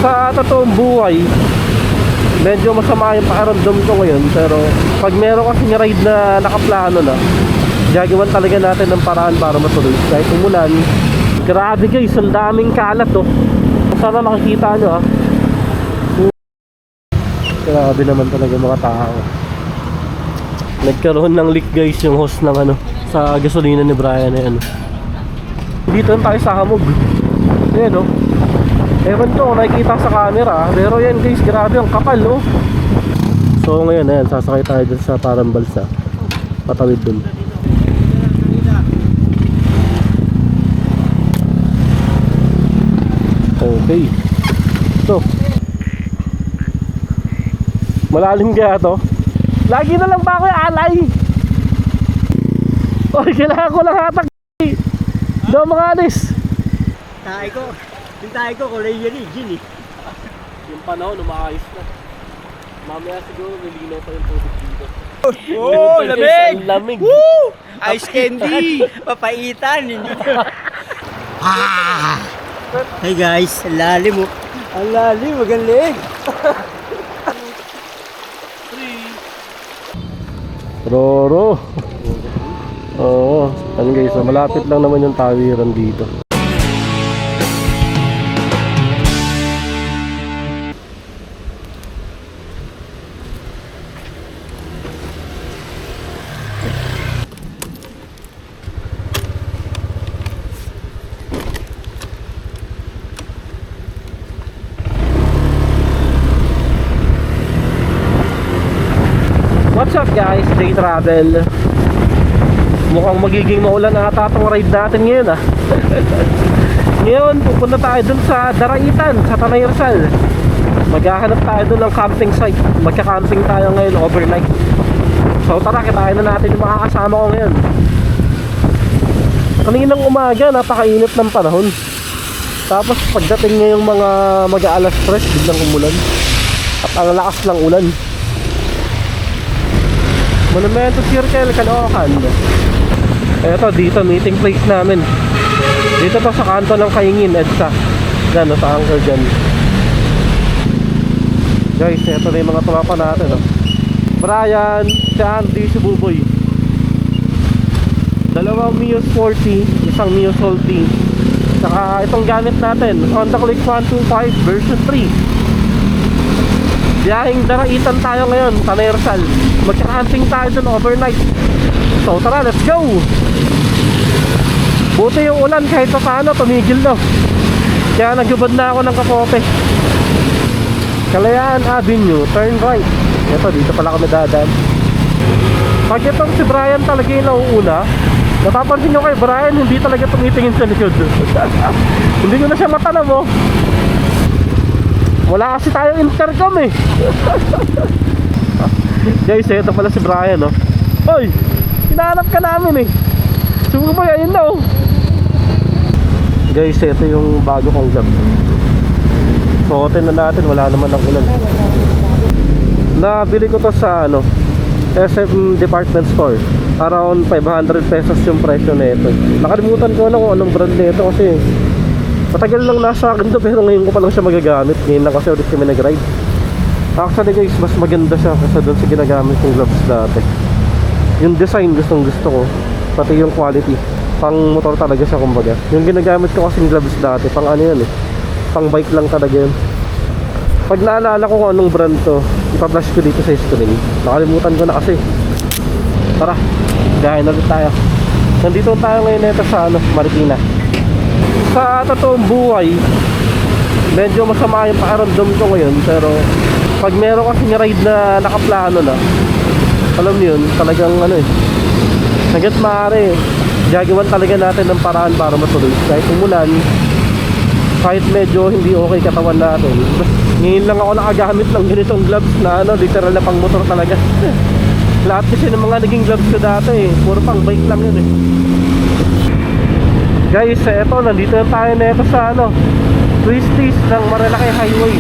Sa totoong buhay, medyo masama yung pakiramdam ko ngayon. Pero pag meron kasing ride na nakaplano na, gagawan talaga natin ng paraan para matuloy. Kahit umulan. Grabe guys, ang daming kalat oh. Sana nakikita nyo ha. Grabe naman talaga mga tao. Nagkaroon ng leak guys yung hose ng ano, sa gasolina ni Brian na ano. Dito tayo sa Hamog. Ayan oh. Ewan ko kung nakikita sa camera, pero yan guys, grabe ang kapal oh. So ngayon ayan, sasakay tayo dun sa parang balsa. Patawid dun. Okay. So malalim kaya to? Lagi na lang ba ako yung alay? Oy, kailangan ko lang hatak. Daw mga alis. Yung tayo ko, kulay yan eh, gin eh. Yung panahon, umaayos na. Mamaya siguro, nilinaw pa yung tubig dito. Oh, lamig! Ang lamig! Woo! Ice candy! Papaitan! Hey guys, ang lalim oh. Ang lalim, magaling! Roro! Oo, ano guys, malapit lang naman yung tawiran dito. What's up guys, Day Travel. Mukhang magiging maulan ata itong ride natin ngayon ah. Ngayon pupunta tayo dun sa Daraitan, sa Tanay Rizal. Maghahanap tayo dun ng camping site. Magka-camping tayo ngayon overnight. So tara, kitain na natin yung makakasama ko ngayon. Kaninang umaga napakainit ng panahon. Tapos pagdating ngayong mga mag-aalas 3 biglang umulan. At ang lakas ng ulan. Monumento Circle, Caloocan. Eto, dito meeting place namin. Dito to sa kanto ng Kaingin, EDSA. Diyan, sa anchor dyan. Guys, eto na yung mga tumapa natin oh. Brian, si Andy, si Buboy. Dalawang Mio Sporty, isang Mio Salty. Saka itong gamit natin, Honda Click 125 version 3. Biyahing Daraitan tayo ngayon, Tanay Rizal. Magka-camping tayo dun overnight. So tara, let's go! Buti yung ulan kahit pa paano, tumigil na. Kaya naghubad na ako ng kapote. Kalayaan Avenue, turn right. Ito, dito pala kami dadaan. Pag itong si Brian talaga yung nauuna, napapansin nyo kay Brian, hindi talaga tumitingin sa likod. Hindi ko na siya matanam oh. Wala kasi tayo intercom eh. Guys, ito pala si Brian oh. Hoy, hinahanap ka namin eh. Sumuboy, ayun na oh. Guys, ito yung bago kong job. Suotin na natin, wala naman ang ulan. Nabili ko to sa ano, SM Department Store. Around 500 pesos yung presyo na ito. Nakalimutan ko na kung anong brand na ito kasi matagal lang nasa akin to, pero ngayon ko pa lang siya magagamit. Ngayon lang kasi ulit kami nag-ride. Actually guys, mas maganda siya kasi doon sa ginagamit yung gloves dati. Yung design gustong gusto ko, pati yung quality. Pang motor talaga siya kumbaga. Yung ginagamit ko kasing gloves dati, pang ano yun eh, pang bike lang talaga yun. Pag naalala ko kung anong brand to, ipa-flash ko dito sa screen. Nakalimutan ko na kasi. Tara, gahin ulit tayo. Nandito tayo ngayon nito sa ano, Marikina. Sa totoong buhay, medyo masama yung pakiramdam ko ngayon. Pero pag meron kasing ride na nakaplano na, alam niyo yun, talagang ano eh, hanggat maaari, gagawan talaga natin ng paraan para matuloy. Kahit umulan, kahit medyo hindi okay katawan natin. Ngayon lang ako nakagamit ng ganitong gloves na ano, literal na pang motor talaga. Lahat kasi ng mga naging gloves ko dati eh, puro pang bike lang yun eh. Guys, eto, nandito na tayo na ito sa ano, Twisties ng Marilaki Highway.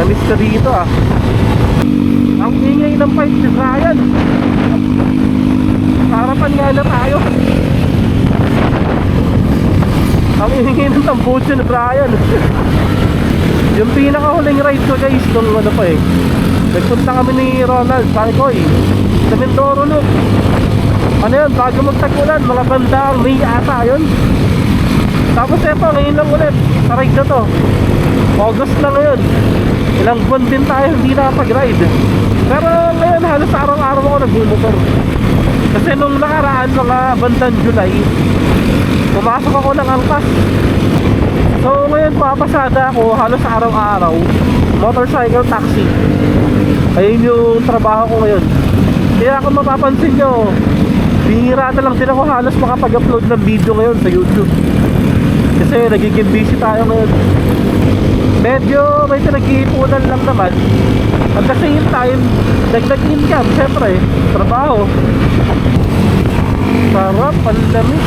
Namiss ka dito ah. Ang ingay ng fight si Brian. Harapan nga na tayo. Ang ingay ng tambucho ni Brian. Yung pinakahuling ride ko guys, nung ano pa eh, nagpunta kami ni Ronald, sabi ko sa Mindoro look. Ano yun, bago magtagulan, mga bandang May ata yun. Tapos eto, ngayon lang ulit, sa ride na to. August na ngayon. Ilang buwan din tayo hindi nakapag-ride. Pero ngayon halos araw-araw ako nagmumotor. Kasi nung nakaraan mga bandang July, pumasok ako ng angkas. So ngayon papasada ako halos araw-araw, motorcycle taxi. Ayun yung trabaho ko ngayon. Kaya kung mapapansin nyo, bihira na lang din ako halos makapag-upload ng video ngayon sa YouTube. Kasi nagiging busy tayo ngayon. Medyo may pinag-iipunan lang naman. At the same time, dagdag income, syempre, trabaho. Sarap, ang lamig.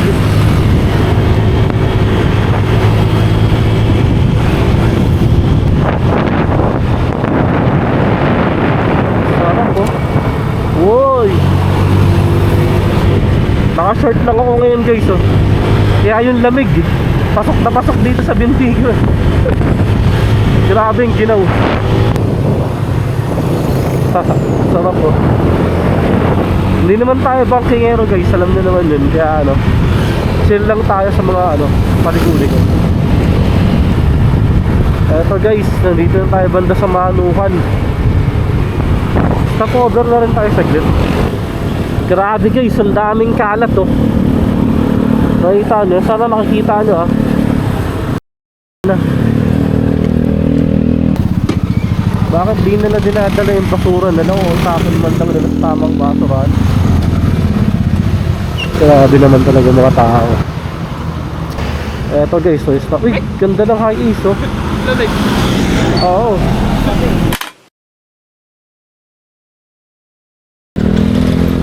Sarap po. Woy! Naka-short lang ako ngayon guys oh. Kaya yung lamig, pasok na pasok dito sa binti ko. Grabing ginaw. Sarap po. Hindi naman tayo bankingero guys, alam nyo naman yun. Kaya ano, chill lang tayo sa mga ano, paliguli ko. Eto guys, nandito na tayo banda sa Manukan. Stop over na rin tayo saglit. Grabe guys, ang daming kalat oh. Nakita nyo, sana nakikita nyo ah. Bakit di nila dinadala yung basura nila o sa akin man lang nila sa tamang basurahan? Grabe naman talaga mga tao. Eto guys, so stop. Uy, ganda ng high east oh. Oo.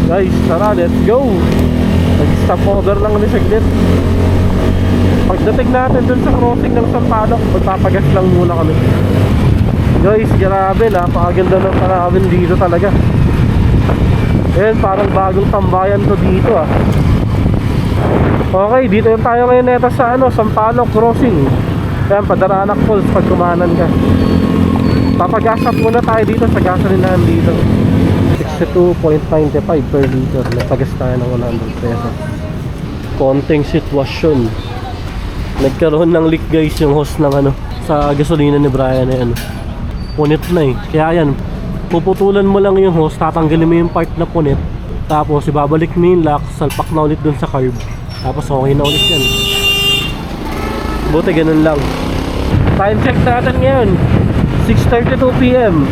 Guys, tara, let's go. Nag-stop over lang kami saglit. Pagdating natin dun sa crossing ng Sampaloc, magpapagas lang muna kami. Guys, grabe, napakaganda ng tanawin dito talaga. Ayan, parang bagong tambayan to dito ah. Okay, dito yung tayo ngayon neta sa ano, Sampaloc crossing. Ayan, Padaranak Falls pag kumanan ka. Papagasap muna tayo dito sa gasolinahan dito. 62.95 per liter. Nagpagas tayo ng 100 pesos. Konting sitwasyon. Nagkaroon ng leak guys yung hose ng ano, sa gasolina ni Brian na ano. Punit na eh. Kaya yan, puputulan mo lang yung hose, tatanggalin mo yung part na punit, tapos ibabalik mo yung lock, salpak na ulit dun sa carb, tapos okay na ulit yan. Buti ganun lang. Time check natin ngayon, 6:32 PM.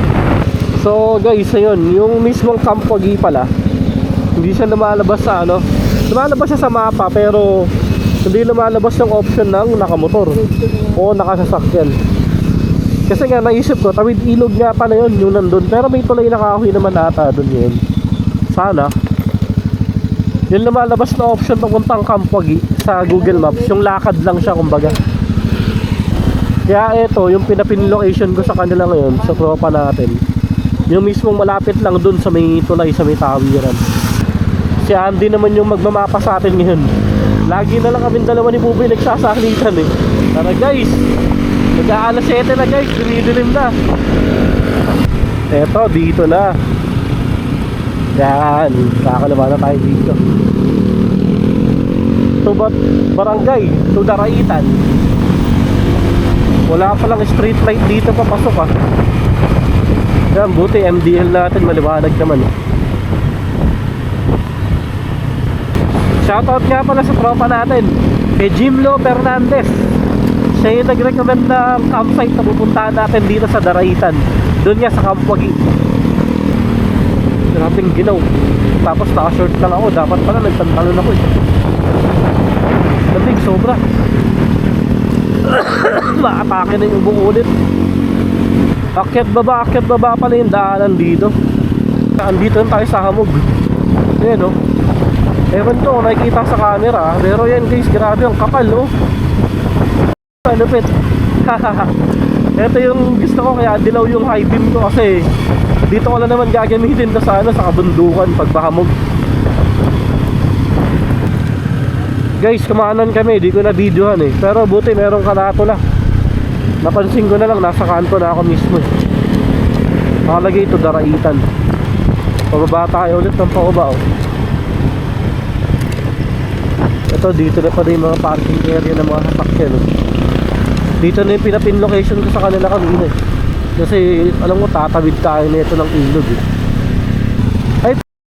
So guys, ayun, yung mismong Campogi pala, hindi siya lumalabas sa ano, lumalabas siya sa mapa pero hindi lumalabas yung option ng nakamotor o nakasasakyan. Kasi nga naisip ko, tawid ilog nga pala yun yung nandun, pero may tulay na kahoy naman ata dun yun. Sana yung lumalabas na option papuntang Campogi sa Google Maps, yung lakad lang siya kumbaga. Kaya ito, yung pinapin location ko sa kanila ngayon, sa tropa natin, yung mismong malapit lang dun sa may tulay, sa may tawiran. Si Andy naman yung magmamapa sa atin ngayon. Lagi na lang kami dalawa ni Buboy nagsasaklitan eh. Tara guys, nag-aalas 7 na guys, dumidilim na. Eto, dito na. Yan, kakalaba na tayo dito. Tubat barangay, Daraitan. Wala palang street light dito papasok ah. Yan, buti MDL natin maliwanag naman eh. Shoutout nga pala sa tropa natin, kay Jimlo Fernandez. Siya yung nag-recommend ng campsite na pupuntahan natin dito sa Daraitan. Doon nga sa Campogi. Grabing ginaw. Tapos naka-short lang ako. Dapat pala nagpantalon ako eh. Lamig sobra. Maatake na yung buong ulit. Akyat baba pala yung daanan dito. Andito tayo sa Hamog. Ayan o. Ewan to, nakikita sa camera. Pero yan guys, grabe ang kapal oh. Lupit. Ito yung gusto ko, kaya dilaw yung high beam ko kasi dito ko lang naman gagamitin to sa ano, sa kabundukan pagbahamog. Guys, kumanan kami, di ko na videohan eh. Pero buti merong karatula. Napansin ko na lang, nasa kanto na ako mismo eh. Nakalagay ito, Daraitan. Pababa tayo ulit ng pauba oh. Ito, dito na pa rin yung mga parking area ng mga sasakyan oh. Dito na yung pinapin location ko sa kanila kanina eh. Kasi alam mo, tatawid tayo nito ng ilog eh. Ay,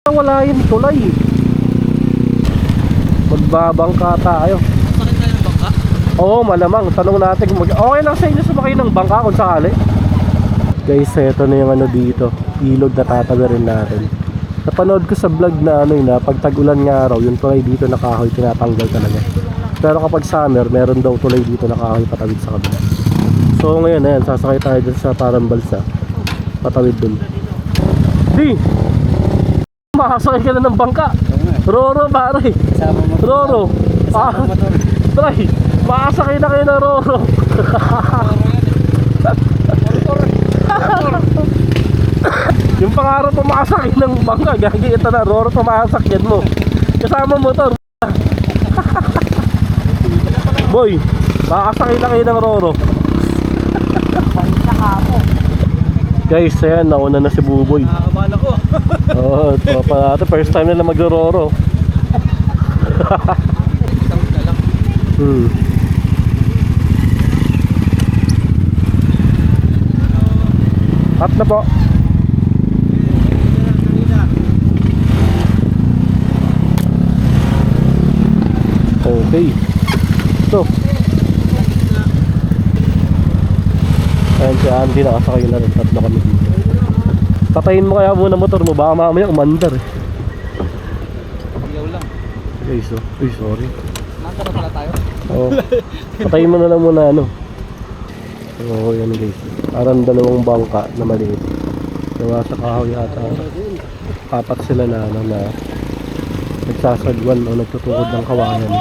wala yung tulay eh. Magbabangka tayo. Sakit tayo ng bangka? Oo, malamang. Tanong natin kung okay lang sa inyo sumakay ng bangka kung sakali. Guys, eto na yung ano dito. Ilog na tatawirin natin. Napanood ko sa vlog na ano yun, na pag tag-ulan nga raw, yung tulay dito na kahoy tinatanggal talaga. Pero kapag summer, meron daw tulay dito na kahoy patawid sa kabila. So ngayon, ayan, sasakay tayo dun sa parang balsa. Patawid dun. Di! Makasakay ka na ng bangka. Roro, pare. Kasama mo. Roro. Kasama mo to. Try, makasakay na kayo ng Roro. Yung pangarap mo makasakay ng bangka, gagi ito na, Roro pa makasakyan mo. Kasama mo to. Boy, makasakay na kayo ng Roro. Guys, ayan, nauna na si Buboy. Nakakabahan ako. Oo, tropa natin, first time nila magro-Roro. Cut na po. Okay. So, ayan si Andy, nakasakay na rin. Tatlo kami dito. Patayin mo kaya muna motor mo, baka mamaya umandar eh. Ilaw lang. Guys, oh. Uy, sorry. Nandito na pala tayo. Oo. Patayin mo na lang muna ano. Oo, yan guys. Parang dalawang bangka na maliit. Gawa sa kahoy yata. Apat sila na ano na nagsasagwan o nagtutukod ng kawayan.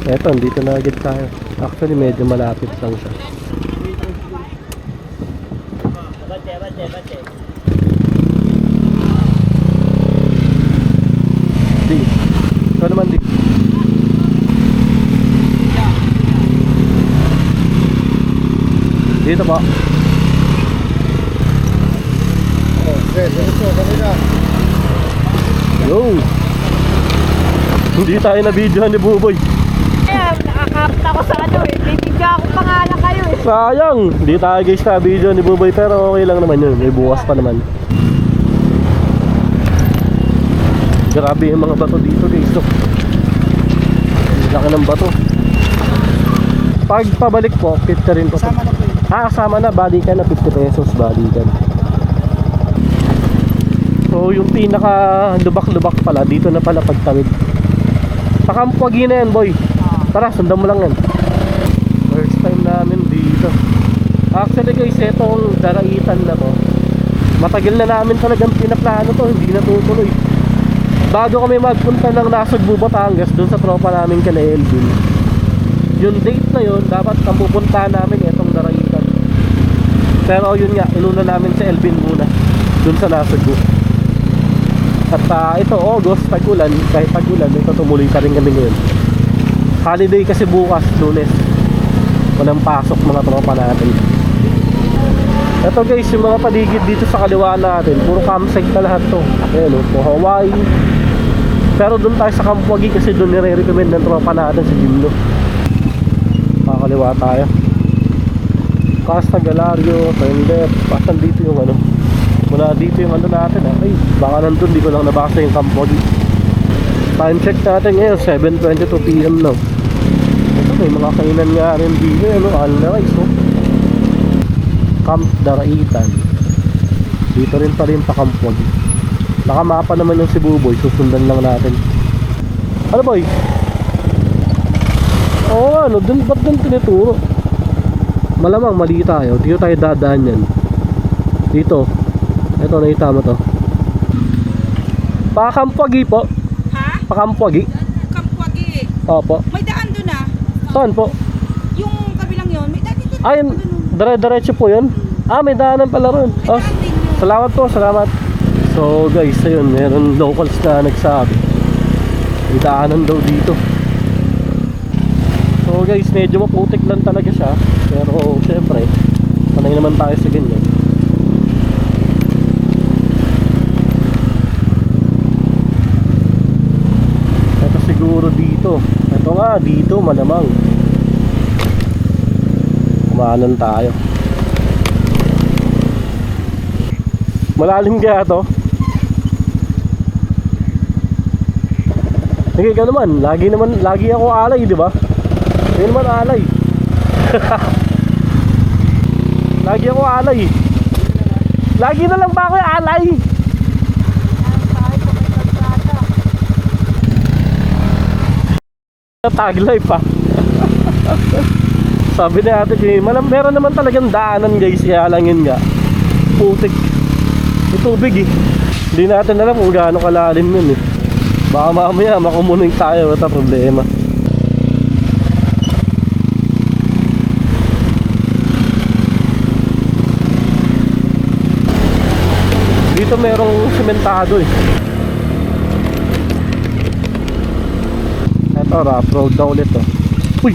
Eto, dito na agad tayo. Actually, medyo malapit lang siya. Di. Ito naman di. Dito po. Yo! Hindi tayo na videohan ni Buboy. Ayan, nakakapta ko sa ano eh. Bibigyan ako pangalan kayo eh. Sayang! Hindi tayo guys na video ni Buboy, pero okay lang naman yun. May bukas pa naman. Grabe yung mga bato dito guys. So, laki ng bato. Pag pabalik po, 50 rin po. Kasama na po yun. Kasama na, balikan na 50 pesos, balikan. So yung pinaka lubak-lubak pala, dito na pala pagtawid. Pakampwagi na yan boy. Tara, sundan mo lang yan. First time namin dito. Actually guys, etong Daraitan na to, matagal na namin talagang pinaplano to, hindi natutuloy. Bago kami magpunta ng Nasugbu, Batangas, dun sa tropa namin kina Elvin, yung date na yun, dapat ang pupuntahan namin etong Daraitan. Pero yun nga, inuna namin sa Elvin muna dun sa Nasugbu. At ito August, tag-ulan, kahit tag-ulan, ito tumuloy pa rin kami ngayon. Holiday kasi bukas, Lunes. Walang pasok mga tropa natin. Ito guys, yung mga paligid dito sa kaliwa natin, puro campsite na lahat to. Ayan o, po Hawaii. Pero doon tayo sa Kampwagi kasi doon nire-recommend ng tropa natin si Jimno. Kakaliwa tayo. Casta Galario, Tender, pasan dito yung ano. Mula dito yung ano natin ay baka nandun, di ko lang nabasa yung Kampwagi. Time check natin ngayon, 7:22 PM na. Ito, may mga kainan nga rin dito, ano, Alnarais, oh. Camp Daraitan. Dito rin pa rin pa Kampwagi. Nakamapa naman yung si Buboy, susundan lang natin. Ano boy? Oo nga, no, dun, ba't dun tinituro? Malamang mali tayo, dito tayo dadaan yan. Dito. Ito, nakita mo to. Pakampwagi po. Ha? Pakampwagi. Kampwagi. Opo. May daan doon ah. Saan po? Yung kabilang yon, may daan dito. Ay, dire-diretso po yun. Ah, may daanan pala ron. Oh, salamat po, salamat. So guys, ayun, meron locals na nagsabi may daanan daw dito. So guys, medyo maputik lang talaga siya. Pero syempre, panay naman tayo sa ganyan. Ito siguro dito. Ito nga, dito malamang. Kumaanan tayo. Malalim kaya to? Sige ka naman, lagi ako alay, di ba? Hindi naman alay. Lagi ako alay. Lagi na lang ba ako alay? Tag life pa. Sabi na ate Jay, meron naman talagang daanan guys, kaya lang yun nga. Putik. May tubig eh. Hindi natin alam kung gaano kalalim yun eh. Baka mamaya makumuning tayo, wala problema. Dito merong sementado eh. Ito, rough road na ulit oh. Uy!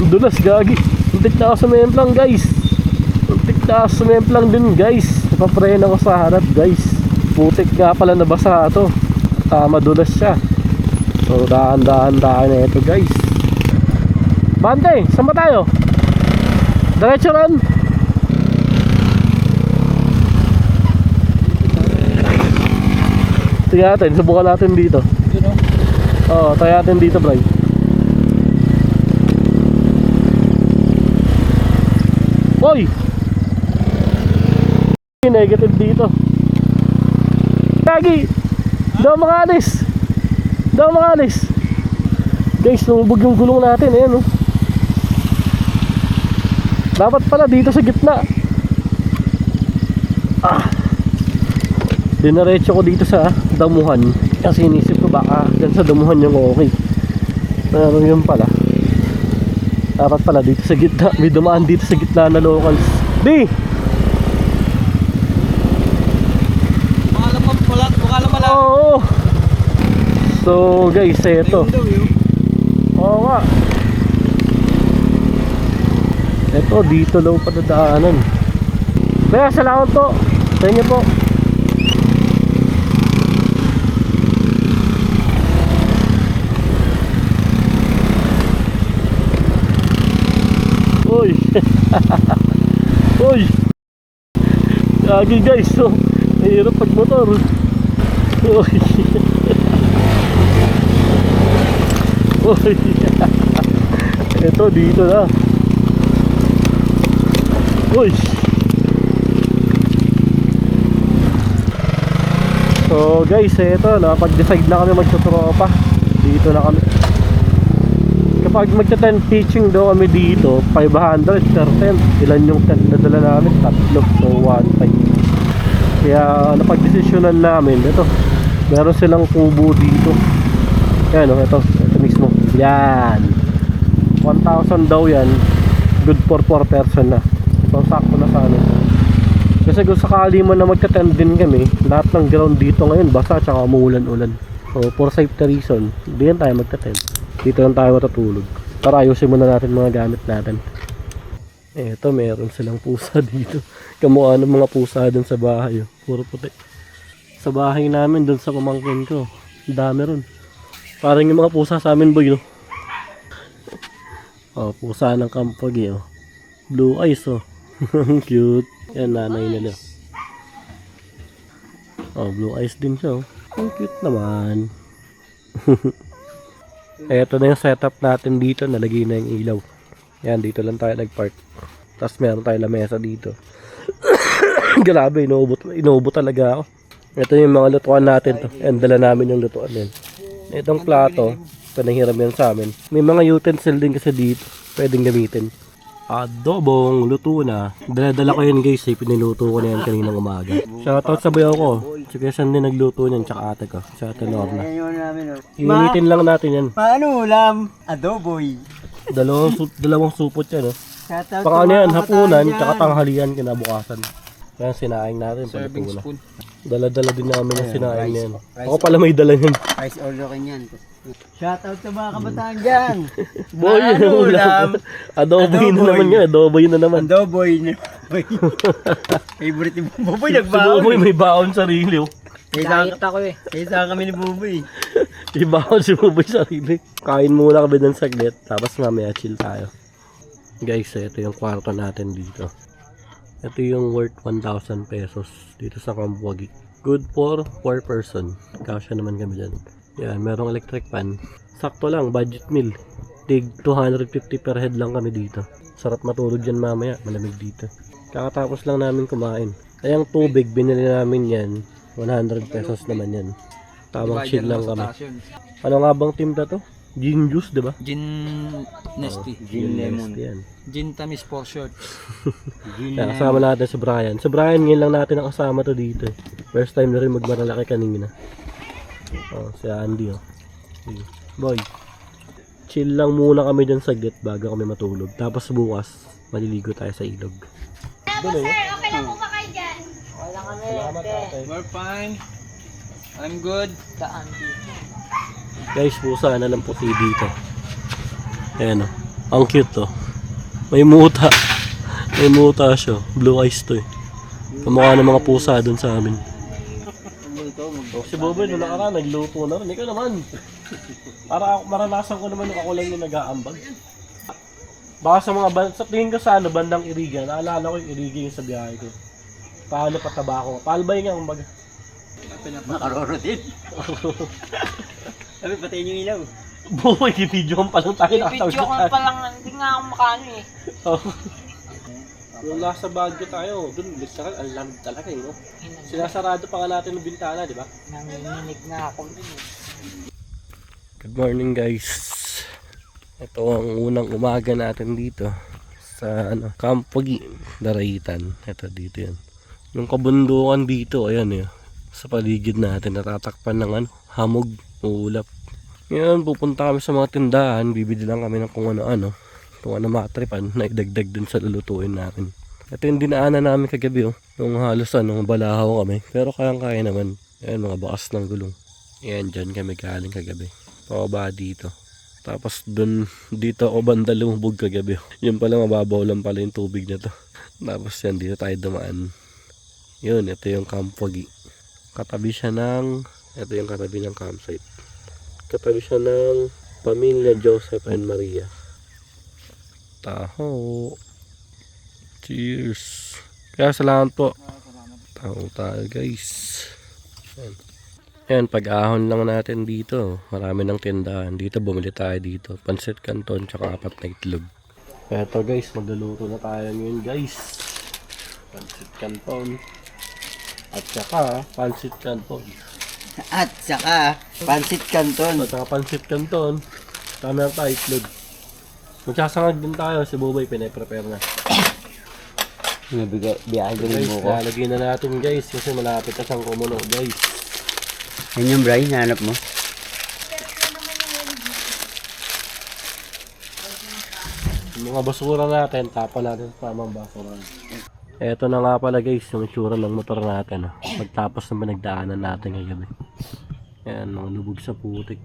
Ang dulas, gagi. Untik na ako sa memplang guys. Untik na ako sa memplang din guys. Napaprena ko sa harap guys. Putik nga pala nabasa ito. Madulas siya. So dahan-dahan na ito guys. Bante, saan ba tayo? Diretso ron. Tingnan natin, subukan natin dito. Oo, tayo natin dito bro. Hoy! Negative dito. Kagi! Daw mga alis. Daw mga alis. Guys, lumubog yung gulong natin. Ayan oh. Dapat pala dito sa gitna. Dinaretso ko dito sa damuhan. Kasi inisip ko baka dyan sa damuhan yung okay. Pero yun pala, dapat pala dito sa gitna. May dumaan dito sa gitna na locals. Di! Oo. So guys, eto. Oo nga. Eto, dito daw padadaanan. Kaya salamat po sa inyo po. Uy. Uy. Lagi guys, so mahirap pag motor. Uy. Uy. Ito dito na. Uy. So guys, ito nakapag-decide na kami magtutropa. Dito na kami. Kapag magta-tent pitching daw kami dito, 500 per tent. Ilan yung tent na dala namin? 3, so 1.5. Kaya napag-desisyonan namin, ito, meron silang kubo dito. Yan o, ito mismo. Yan 1,000 daw yan. Good for 4 person na. So sakto na sa amin. Kasi kung sakali mo na magta-tent din kami, lahat ng ground dito ngayon basa tsaka umuulan-ulan. So for safety reason, hindi yan tayo magta-tent. Dito lang tayo matutulog. Para ayusin muna natin mga gamit natin. Eto, meron silang pusa dito. Kamukha ng mga pusa dun sa bahay oh. Puro puti. Sa bahay namin dun sa pamangkin ko, dami ron. Parang yung mga pusa sa amin boy no? Oh, pusa ng kampag eh oh. Blue eyes oh. Cute. Yan nanay nila. Oh, blue eyes din siya oh. Ang cute naman. Eto na yung setup natin dito. Nalagay na yung ilaw. Yan, dito lang tayo nagpark. Tapos meron tayo lamesa dito. Grabe, inuubot talaga ako. Ito yung mga lutuan natin to. Yan, dala namin yung lutuan din. Itong plato, panahiram yan sa amin. May mga utensil din kasi dito. Pwedeng gamitin. Adobong luto na. Dala-dala ko yun guys, piniluto ko na yan kaninang umaga. Shoutout sa bayaw ko. Sige, saan din nagluto niyan, tsaka ate ko. Sa ate Norna. Iinitin lang natin yan. Paano ulam? Adoboy. Dalawang supot yan. Pang ano yan, hapunan, tsaka tanghalian kinabukasan. Kaya sinaing natin. Serving spoon. Dala-dala din namin yung sinaing yan. Ako pala may dala yan. Rice order kan yan. Shoutout sa mga kabataan dyan. Boy, Ano, ulam? Adobo yun na Adobo naman yun. nga. Adobo yun na naman. Adoboy na. Favorite ni Buboy, Si nagbaon. Buboy may baon sarili. Oh. Diet ako eh. Isa kami ni Buboy. May baon si Buboy sarili. Kain muna kami ng saglit. Tapos mamaya chill tayo. Guys, ito yung kwarto natin dito. Ito yung worth 1,000 pesos dito sa Cambogi. Good for 4 person. Kasya naman kami dyan. Yan, merong electric fan. Sakto lang, budget meal. Tig 250 per head lang kami dito. Sarap matulog dyan mamaya, malamig dito. Kakatapos lang namin kumain. Ay, ang tubig, binili namin yan. 100 pesos naman yan. Tamang chill lang kami. Ano nga bang timpla to? Gin juice, diba? Gin Nesty. Gin lemon. Yan. Gin Tamis for short. Kaya kasama natin si Brian. Si Brian, ngayon lang natin nakasama to dito. First time na rin magmaralaki kanina. Oh, si Andy, oh. Sige. Boy, chill lang muna kami dyan saglit bago kami matulog. Tapos bukas, maliligo tayo sa ilog. Doon eh. Okay lang po ba kayo dyan? Wala kami. Salamat ate. We're fine. I'm good. Daan dito. Guys, pusa na lang puti dito. Ayan, oh. Ang cute, oh. May muta. May muta siya. Blue eyes to eh. Kamukha ng mga pusa dun sa amin. Oh, si Boboy nung nakaraan, nagluto na rin. Ikaw naman. Para ako, maranasan ko naman yung ako lang yung nag-aambag. Baka sa mga sa tingin ko sa ano, bandang Iriga. Naalala ko yung Iriga yung sa biyahe ko. Paano pataba ko? Palbay nga kumbaga. Makaroro din. Sabi, patayin yung ilaw. Boboy, video pa lang tayo nakatawag. Video ko pa lang, hindi nga ako makano eh. Oh. Nung nasa Baguio tayo, dun, literal, ang lamig talaga eh, no? Sinasarado pa nga natin ng bintana, di ba? Nanginginig na ako dun eh. Good morning guys. Ito ang unang umaga natin dito sa ano, Campogi, Daraitan. Ito dito yan. Yung kabundukan dito, ayan eh. Sa paligid natin, natatakpan ng ano, hamog, ulap. Ngayon, pupunta kami sa mga tindahan, bibili lang kami ng kung ano-ano. Kung ano matripan, na idagdag dun sa lulutuin natin. Ito yung dinaanan namin kagabi, oh. Yung halos ano, balahaw kami. Pero kayang-kaya naman. Ayan, mga bakas ng gulong. Ayan, dyan kami galing kagabi. Pababa dito. Tapos dun, dito ako banda lumubog kagabi. Yun pala, mababaw lang pala yung tubig na to. Tapos yan, dito tayo dumaan. Yun, ito yung Campogi. Katabi siya ng, ito yung katabi ng campsite. Katabi siya ng Pamilya Joseph and Maria. Taho. Cheers. Kaya salamat po. Taho tayo guys. Yan. Yan, pag-ahon lang natin dito. Marami ng tindahan. Dito bumili tayo dito. Pansit Canton tsaka 4 na itlog. Eto guys, magluluto na tayo ngayon guys. Pansit Canton. At saka Pansit Canton. At saka, Pansit Canton. At saka Pansit Canton. Tama na tayo itlog. Magsasangag din tayo. Si Bubay pinaprepare na. Biyahe Guys, din mo ko. lalagay na natin guys. Kasi malapit na siyang kumulo guys. Yan yung Brian, hanap mo. Yung mga basura natin, tapon natin sa tamang basura. Eto na nga pala guys, yung itsura ng motor natin. Pagtapos ng pinagdaanan natin ngayon. Ayan, mga lubog sa putik.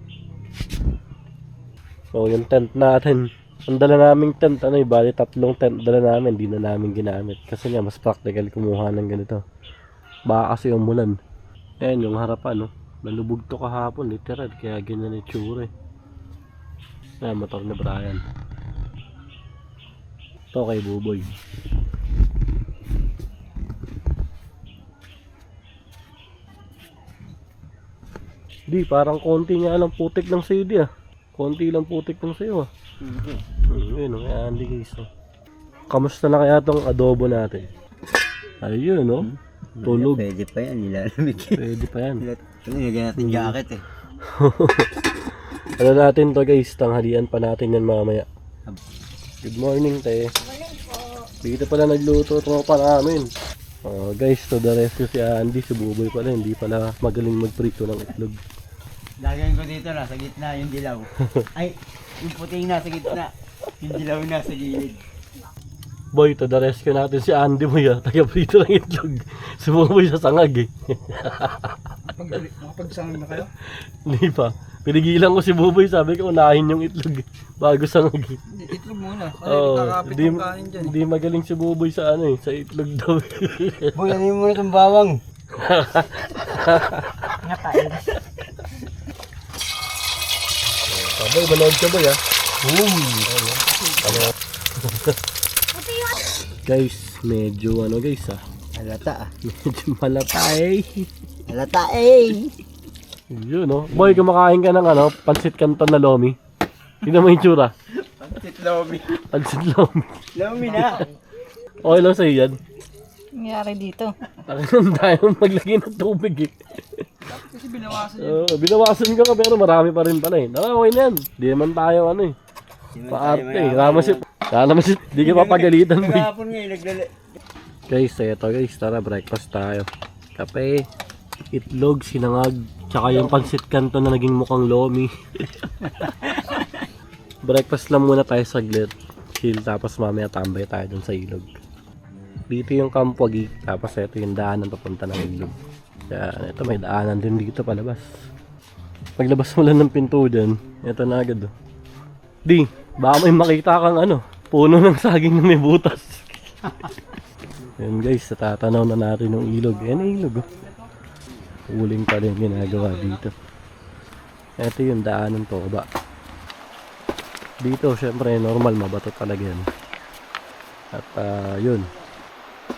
So, yung tent natin. Ang dala naming tent, ano yung bali 3 tent dala namin, di na namin ginamit. Kasi nga, mas practical kumuha ng ganito. Baka kasi umulan. Ayan, yung harapan, no? Nalubog to kahapon, literal. Kaya ganyan yung itsura eh. Ayan, motor ni Brian. Ito kay Buboy. Di, parang konti nga lang putik lang sa'yo di ah. Konti lang putik lang sa'yo ah. Yun o, kaya Andy guys oh. Kamusta na kaya tong adobo natin? Ayun no? Tulog. Pwede pa yan, nilalamig. Pwede pa yan. Nilagyan natin jacket eh. Ano natin to guys, tanghalian pa natin yan mamaya. Good morning te. Dito pala nagluto tropa namin. Guys, to the rescue si Andy, si Buboy pala, hindi pala magaling magprito ng itlog. Lagyan ko dito, nasa gitna yung dilaw. Ay, yung puting nasa gitna. Yung dilaw nasa gilid. Boy, to the rescue natin si Andy mo ya, taga-prito ng itlog. Si Buboy sa sangag eh. Nakapagsangan na kayo? Hindi pa. Pinigilan ko si Buboy, sabi ko unahin yung itlog bago sa ngagi. Itlog muna. Oo, Kakapit hindi, yung kanin dyan. hindi magaling si Buboy sa ano eh, sa itlog daw. Boy, ano mo na itong bawang? Sabi, manood ka boy ah. Guys, medyo ano guys ah. Halata ah. Medyo malatay. Halata eh. Yun no. Boy, kumakain ka ng ano, pansit canton na lomi. Tingnan mo yung tsura. Pansit lomi. Pansit lomi. Lomi na. Okay lang sa'yo yan. Nangyari dito. Ang tayo maglagay ng tubig eh. Kasi binawasan niya. Binawasan ko pero marami pa rin pala eh. Okay na yan. Di naman tayo ano eh. Paarte eh. Ramasit. Di ka papagalitan boy. Nagahapon nga naglala. Guys, eto guys. Tara, breakfast tayo. Kape, itlog, sinangag, tsaka yung pansit canton na naging mukhang lomi. Breakfast lang muna tayo saglit. Chill, tapos mamaya tambay tayo dun sa ilog. Dito yung Kampwagi, tapos ito yung daanan papunta ng ilog. Kaya ito may daanan din dito palabas. Paglabas mo lang ng pinto dyan, ito na agad. Oh. Di, baka may makita kang ano, puno ng saging na may butas. Yan guys, natatanaw na natin yung ilog. Yan ang ilog. Oh. Uling pa rin ginagawa dito. Ito yung daanan to ba. Dito syempre normal mabato talaga yan. At yun,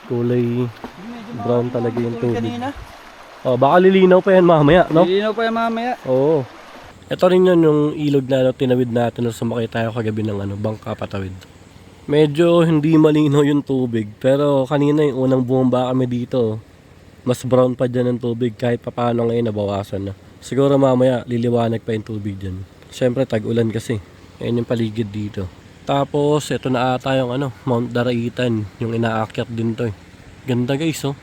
kulay brown talaga yung tubig. Oh, baka lilinaw pa yan mamaya, no? Lilinaw pa yan mamaya. Oo. Ito rin yun yung ilog na tinawid natin nung sumakay tayo kagabi ng ano, bangka patawid. Medyo hindi malinaw yung tubig, pero kanina yung unang bumaba kami dito, mas brown pa dyan ang tubig kahit papaano ngayon nabawasan na. Siguro mamaya liliwanag pa yung tubig dyan. Siyempre tag-ulan kasi. Ayan yung paligid dito. Tapos ito na ata yung ano, Mount Daraitan, yung inaakyat din to eh. Ganda guys oh.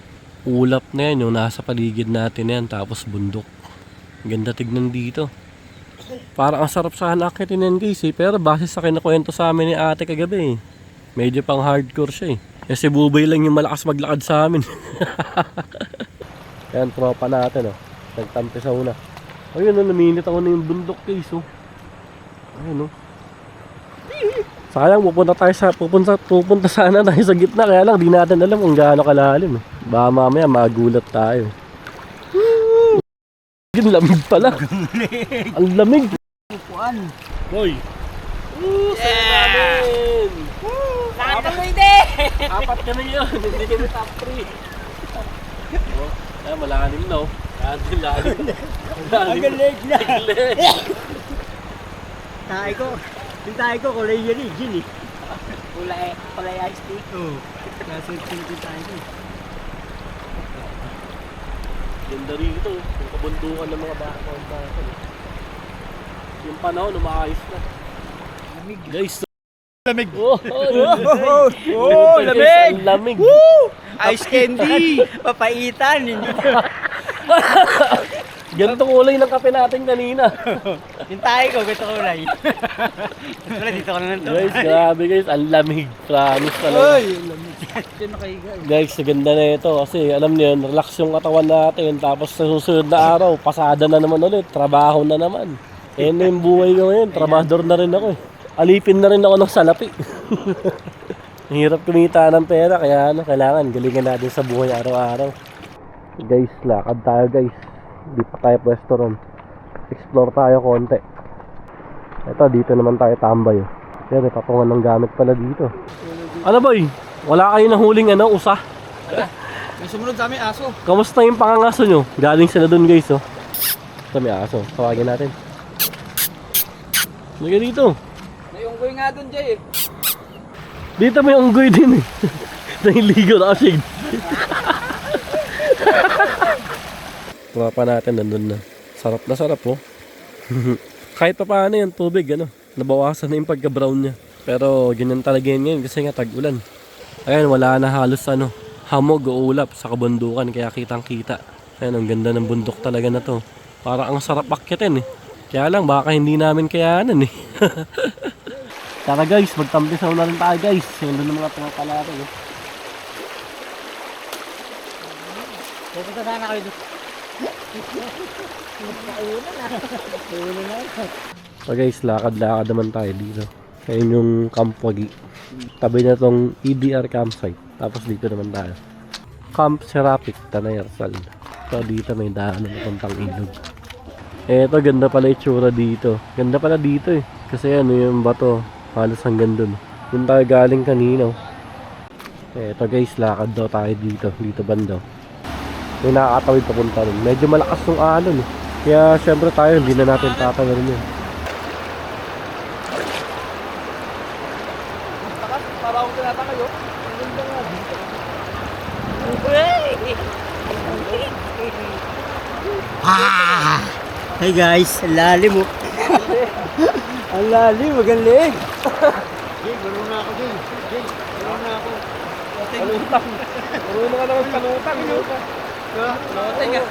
Ulap na yan yung nasa paligid natin yan, tapos bundok. Ganda tignan dito. Parang ang sarap sa anakitin yan guys eh, pero base sa kinakwento sa amin ni ate kagabi eh. Medyo pang hardcore siya eh. Kasi Buboy lang yung malakas maglakad sa amin. Yan, tropa natin oh. Nagtampi sa una. Ayun oh, naminit ako na yung bundok guys oh. Ayun oh. Sayang pupunta sana tayo sa gitna, kaya lang di natin alam kung gaano kalalim eh. Baka mamaya magulat tayo. Ang lamig pala. Ang lamig. Upuan. Boy. Sa'yo namin. Nakatuloy din! Apat kami yun. Hindi kami top 3. Oh, malalim na oh. Lalim. Ang galig na. Galing. Yung tayo ko, kulay yan eh, gin eh. Kulay ice tea. Oo. Nasa yung tayo ko. Ganda rito. Yung kabundukan ng mga baka. Yung panahon, umaayos na. Lamig. Guys, Lamig. oh, lamig. Ang lamig. Ice candy. Papaitan. Ganito kulay ng kape natin kanina. Yung tayo ko, ganito kulay. Wala, dito ko na lang to. Guys, grabe guys. Ang lamig. Promise talaga. lamig. Diyan nakahiga. Guys, ganda na ito. Kasi alam niyo yun, relax yung katawan natin. Tapos sa susunod na araw, pasada na naman ulit. Trabaho na naman. Yan na yung buhay ko ngayon. Trabador na rin ako eh. Alipin na rin ako ng salapi. Hirap kumita ng pera. Kaya ano, kailangan galingan natin sa buhay araw-araw. Guys, lakad tayo guys. Di pa tayo pwesto ron. Explore tayo konti. Ito, dito naman tayo tambay. Yan, may patungan ng gamit pala dito. Ano boy? Wala kayo nahuling ano, usa? May sumunod sa amin aso. Kamusta yung pangangaso nyo? Galing sila dun guys oh. Ito may aso. Tawagin natin. Liga dito. May unggoy nga dun, Jay eh. Dito may unggoy din eh. Nahiligo na kasi. Tropa natin nandun na. Sarap oh. Kahit pa paano yung tubig ano. Nabawasan na yung pagka-brown niya. Pero ganyan talaga yan ngayon kasi nga tag-ulan. Ayan, wala na halos ano, hamog o ulap sa kabundukan kaya kitang kita. Ayan, ang ganda ng bundok talaga na to. Parang ang sarap akyatin eh. Kaya lang baka hindi namin kayanan eh. Tara guys, magtampisaw na rin tayo guys. Yung doon ng mga tropa natin eh. Pupunta sana kayo dito. So guys, lakad-lakad naman tayo dito. Ayun yung Camp Wagi. Tabi na tong EDR campsite. Tapos dito naman tayo. Camp Serapis, Tanay Rizal. So dito may daan na puntang ilog. Eto, ganda pala itsura dito. Ganda pala dito eh. Kasi ano yung bato, halos hanggang dun. Doon tayo galing kanina. Eto guys, lakad daw tayo dito. Dito banda. May nakakatawid papunta rin. Medyo malakas yung alon eh. Kaya syempre tayo, hindi na natin tatawarin yun. Para akong tinataka yun. Ang ganda nga dito. Hey guys, ang lalim mo. Ang lalim, magaling. Jay, marunong na ako, Jay. Jay, marunong na ako. Palutang. Marunong ka naman palutang. Loteng ah.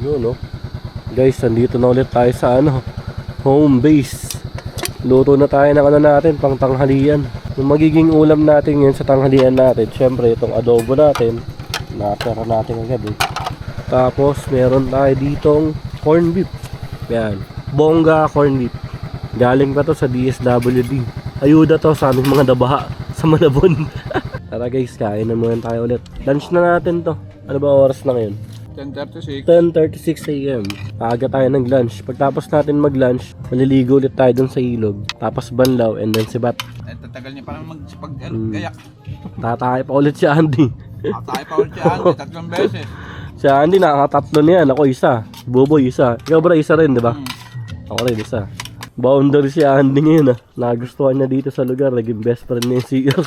Yun no. Guys, nandito na ulit tayo sa ano, home base. Luto na tayo ng ano natin, pang tanghalian. Yung magiging ulam natin yun sa tanghalian natin, syempre itong adobo natin, natira natin kagabi. Tapos meron tayo ditong corn beef. Yan, bongga corn beef. Galing pa to sa DSWD. Ayuda to sa aming mga dabaha sa Malabon. Tara guys, kain na muna tayo ulit. Lunch na natin to. Ano ba oras na ngayon? 10:36. 10:36 AM. Aga tayo ng lunch. Pagtapos natin mag-lunch, maliligo ulit tayo dun sa ilog. Tapos banlaw and then sibat. Eh, tatagal niya parang gayak. Tatay pa ulit si Andy. Tayo pa ulit siya, tatlong beses. Si Andy nakatatlo niyan. Ako isa. Boboy isa. Ikaw bro isa rin, di ba? Ako rin isa. Boundary si Andy ngayon ah. Nagustuhan niya dito sa lugar. Naging best friend niya yung CR.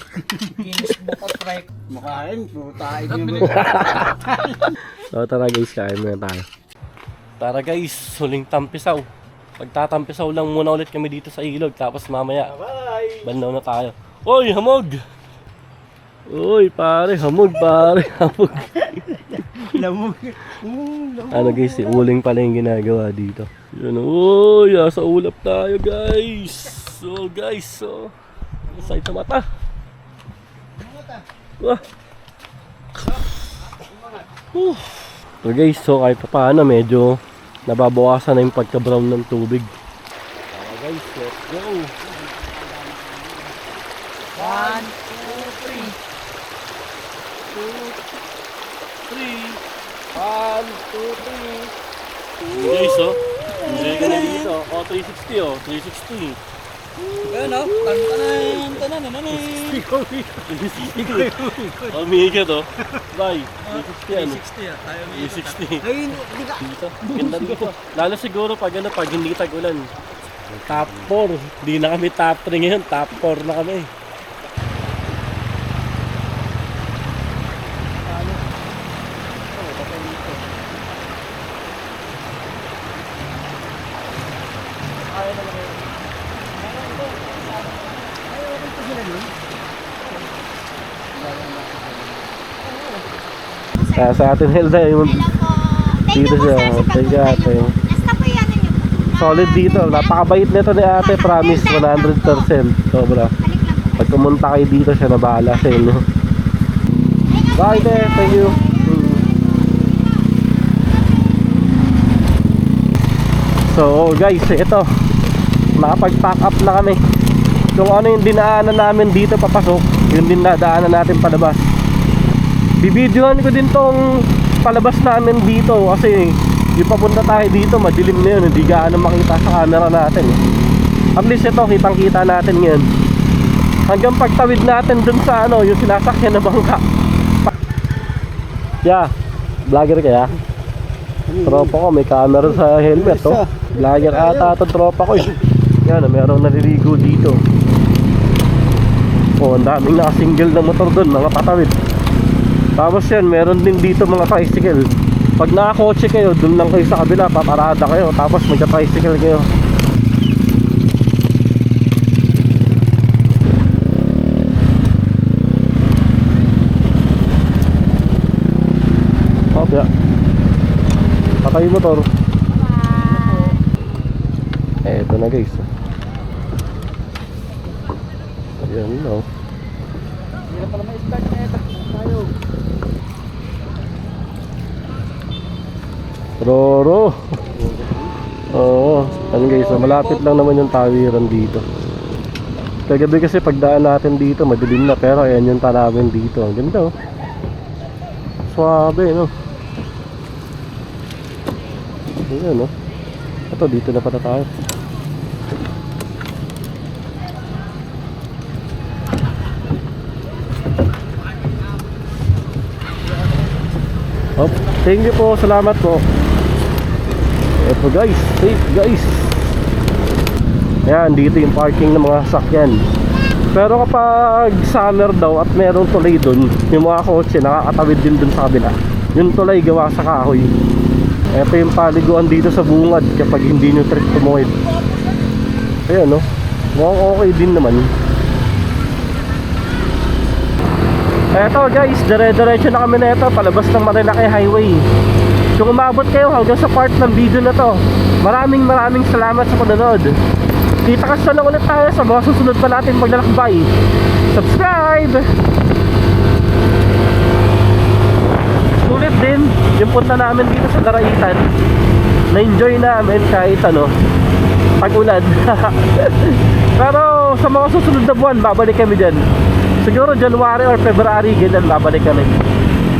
Kinis mo ka, Trek. Mukhain, putahin mo. So tara guys, kain muna tayo. Tara guys, huling tampisaw. Pagtatampisaw lang muna ulit kami dito sa ilog. Tapos mamaya, banlaw na tayo. Oy, hamog! Uy, pare, hamog pare, hamog. Lamog. Ano guys, si uling pala yung ginagawa dito. Yun, uy, sa ulap tayo guys. So guys, so sakit sa mata. Wah. So guys, so kahit pa paano medyo nababawasan na yung pagka-brown ng tubig. So guys, let's go. 1, 2, 3. 1, 2, 3. Guys, oh. Enjoy ka na dito. Oh, 360 oh. 360. Ayun oh, tanan. Oh, mihigat oh. Bye. 360 ano? 360 ah, tayo 360. Ay, hindi ka. Dito. Ganda dito. Lalo siguro pag ano, pag hindi tag-ulan. Top 4. Hindi na kami top 3 ngayon. Top 4 na kami. Sa atin Hilda yung dito siya. Thank you ate. Basta po yan niyo. Solid dito. Napakabait nito ni ate. Promise 100%. Sobra. Pag pumunta kayo dito siya na bahala sa inyo. Bye te. Thank you. So guys, ito. Nakapag-pack up na kami. Kung ano yung dinaanan namin dito papasok, yun din nadaanan natin palabas. Bibidyohan ko din tong palabas namin dito kasi yung papunta tayo dito madilim na yun, hindi gaano makita sa camera natin. At least ito, kitang kita natin ngayon. Hanggang pagtawid natin dun sa ano, yung sinasakyan na bangka. Yeah, vlogger kaya? Tropa ko, may camera sa helmet oh. Vlogger ata itong tropa ko eh. Yan, merong naliligo dito. Oh, ang daming naka-single na motor dun, mga patawid. Tapos yan, meron din dito mga tricycle. Pag nakakotse kayo, dun lang kayo sa kabila, paparada kayo. Tapos magka-tricycle kayo. Oh, kaya patay yung motor. Eto na guys. Ayan no. Hindi na pala ma-start na ito. tayo. Roro. Oo. Ano guys, malapit lang naman yung tawiran dito. Kagabi kasi pagdaan natin dito, madilim na, pero ayan yung tanawin dito. Ang ganda, oh. Suabe, no? Ayan, no? Ito, dito na pala tayo. Oh, thank you po, salamat po. Ito guys, safe guys. Ayan, dito yung parking ng mga sasakyan. Pero kapag summer daw at merong tulay dun, yung mga kotse nakakatawid din dun sa kabila. Yung tulay gawa sa kahoy. Ito yung paliguan dito sa bungad kapag hindi nyo trip tumuwid. Ayan, no? Mukhang okay din naman. Eto guys, dire-diretso na kami na ito, palabas ng Marilaki Highway. Kung umabot kayo hanggang sa part ng video na to, maraming salamat sa panonood. Kita-kasta lang ulit tayo sa mga susunod pa natin paglalakbay. Subscribe! Sulit din yung punta namin dito sa Daraitan. Na-enjoy namin kahit ano, pag-ulan. Pero sa mga susunod na buwan, babalik kami dyan. Siguro January or February, ganyan babalik kami.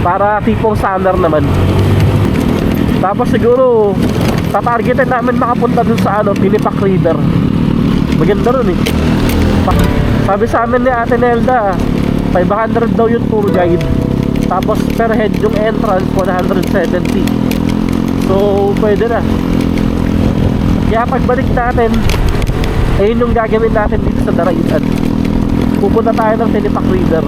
Para tipong summer naman. Tapos siguro tatargetin namin makapunta dun sa ano, Pinipak River. Maganda ron eh. Sabi sa amin ni Ate Nelda, 500 daw yung tour guide. Tapos per head yung entrance 170. So pwede na. Kaya pagbalik natin, ayun yung gagawin natin dito sa Daraitan. Pupunta tayo ng Pinipak River.